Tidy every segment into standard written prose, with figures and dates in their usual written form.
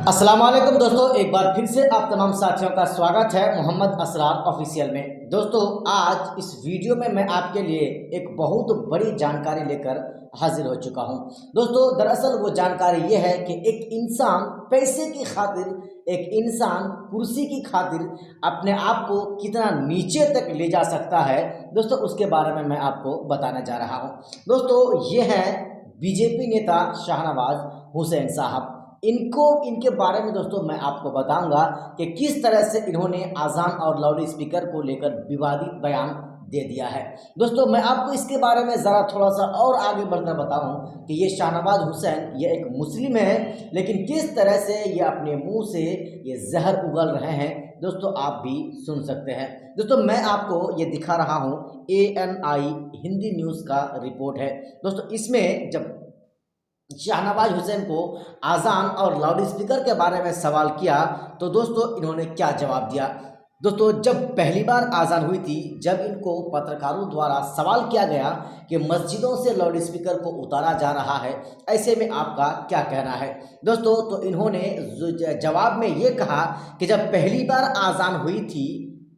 अस्सलाम वालेकुम दोस्तों, एक बार फिर से आप तमाम साथियों का स्वागत है मोहम्मद असरार ऑफिशियल में। दोस्तों, आज इस वीडियो में मैं आपके लिए एक बहुत बड़ी जानकारी लेकर हाजिर हो चुका हूं। दोस्तों, दरअसल वो जानकारी ये है कि एक इंसान पैसे की खातिर, एक इंसान कुर्सी की खातिर अपने आप को कितना नीचे तक ले जा सकता है। दोस्तों, उसके बारे में मैं आपको बताने जा रहा हूँ। दोस्तों, ये है बीजेपी नेता शाहनवाज हुसैन साहब। इनके बारे में दोस्तों मैं आपको बताऊंगा कि किस तरह से इन्होंने अजान और लाउड स्पीकर को लेकर विवादित बयान दे दिया है। दोस्तों, मैं आपको इसके बारे में ज़रा थोड़ा सा और आगे बढ़कर बताऊं कि ये शाहनवाज हुसैन ये एक मुस्लिम है, लेकिन किस तरह से ये अपने मुंह से ये जहर उगल रहे हैं दोस्तों, आप भी सुन सकते हैं। दोस्तों, मैं आपको ये दिखा रहा हूँ ANI हिंदी न्यूज़ का रिपोर्ट है। दोस्तों, इसमें जब शाहनवाज हुसैन को आज़ान और लाउड स्पीकर के बारे में सवाल किया तो दोस्तों इन्होंने क्या जवाब दिया। दोस्तों, जब पहली बार आज़ान हुई थी, जब इनको पत्रकारों द्वारा सवाल किया गया कि मस्जिदों से लाउड स्पीकर को उतारा जा रहा है, ऐसे में आपका क्या कहना है दोस्तों, तो इन्होंने जवाब में ये कहा कि जब पहली बार आज़ान हुई थी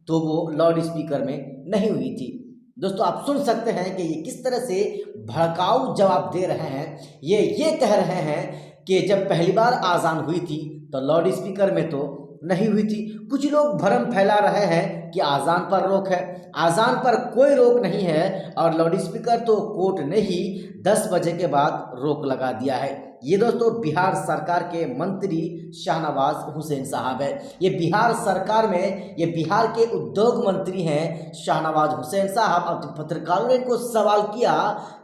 तो वो लाउड स्पीकर में नहीं हुई थी। दोस्तों, आप सुन सकते हैं कि ये किस तरह से भड़काऊ जवाब दे रहे हैं। ये कह रहे हैं कि जब पहली बार आज़ान हुई थी तो लाउड स्पीकर में तो नहीं हुई थी। कुछ लोग भ्रम फैला रहे हैं कि आज़ान पर रोक है। आज़ान पर कोई रोक नहीं है और लाउड स्पीकर तो कोर्ट ने ही 10 बजे के बाद रोक लगा दिया है। ये दोस्तों बिहार सरकार के मंत्री शाहनवाज हुसैन साहब है। ये बिहार सरकार में ये बिहार के उद्योग मंत्री हैं शाहनवाज हुसैन साहब। अब पत्रकारों ने इनको सवाल किया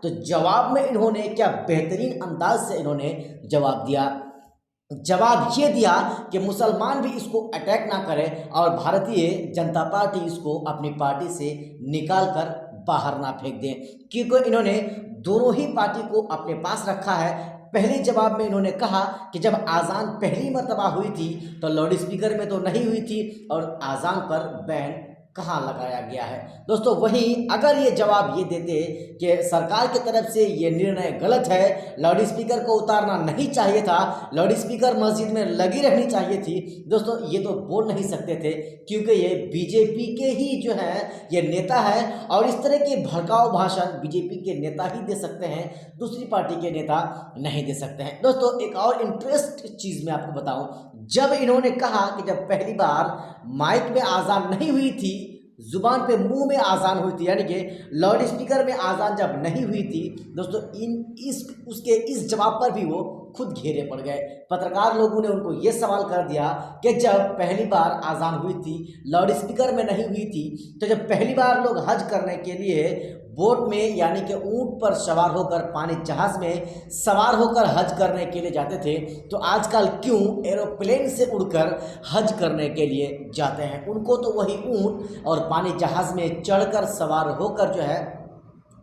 तो जवाब में इन्होंने क्या बेहतरीन अंदाज से इन्होंने जवाब दिया। जवाब ये दिया कि मुसलमान भी इसको अटैक ना करें और भारतीय जनता पार्टी इसको अपनी पार्टी से निकाल कर बाहर ना फेंक दें, क्योंकि इन्होंने दोनों ही पार्टी को अपने पास रखा है। पहले जवाब में इन्होंने कहा कि जब आज़ान पहली मर्तबा हुई थी तो लाउड स्पीकर में तो नहीं हुई थी और आज़ान पर बैन कहाँ लगाया गया है। दोस्तों, वहीं अगर ये जवाब ये देते कि सरकार की तरफ से ये निर्णय गलत है, लाउड स्पीकर को उतारना नहीं चाहिए था, लाउड स्पीकर मस्जिद में लगी रहनी चाहिए थी, दोस्तों ये तो बोल नहीं सकते थे, क्योंकि ये बीजेपी के ही जो है ये नेता है और इस तरह के भड़काऊ भाषण बीजेपी के नेता ही दे सकते हैं, दूसरी पार्टी के नेता नहीं दे सकते हैं। दोस्तों, एक और इंटरेस्ट चीज़ मैं आपको बताऊं, जब इन्होंने कहा कि जब पहली बार माइक में आज़ान नहीं हुई थी, जुबान पे मुंह में आज़ान हुई थी, यानी कि लाउड स्पीकर में आज़ान जब नहीं हुई थी दोस्तों, उसके इस जवाब पर भी वो खुद घेरे पड़ गए। पत्रकार लोगों ने उनको ये सवाल कर दिया कि जब पहली बार आज़ान हुई थी, लाउड स्पीकर में नहीं हुई थी, तो जब पहली बार लोग हज करने के लिए बोट में यानी कि ऊंट पर सवार होकर, पानी जहाज़ में सवार होकर हज करने के लिए जाते थे, तो आजकल क्यों एरोप्लेन से उड़कर हज करने के लिए जाते हैं? उनको तो वही ऊंट और पानी जहाज़ में चढ़कर सवार होकर जो है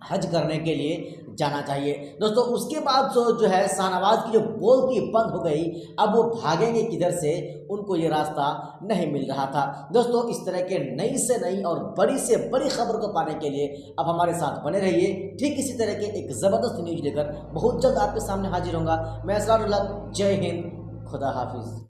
हज करने के लिए जाना चाहिए। दोस्तों, उसके बाद जो है शाहनवाज की जो बोलती बंद हो गई, अब वो भागेंगे किधर से, उनको ये रास्ता नहीं मिल रहा था। दोस्तों, इस तरह के नई से नई और बड़ी से बड़ी खबर को पाने के लिए अब हमारे साथ बने रहिए। ठीक इसी तरह के एक ज़बरदस्त न्यूज़ लेकर बहुत जल्द आपके सामने हाजिर होऊंगा। मैं असरारुल्लाह, जय हिंद, खुदा हाफिज़।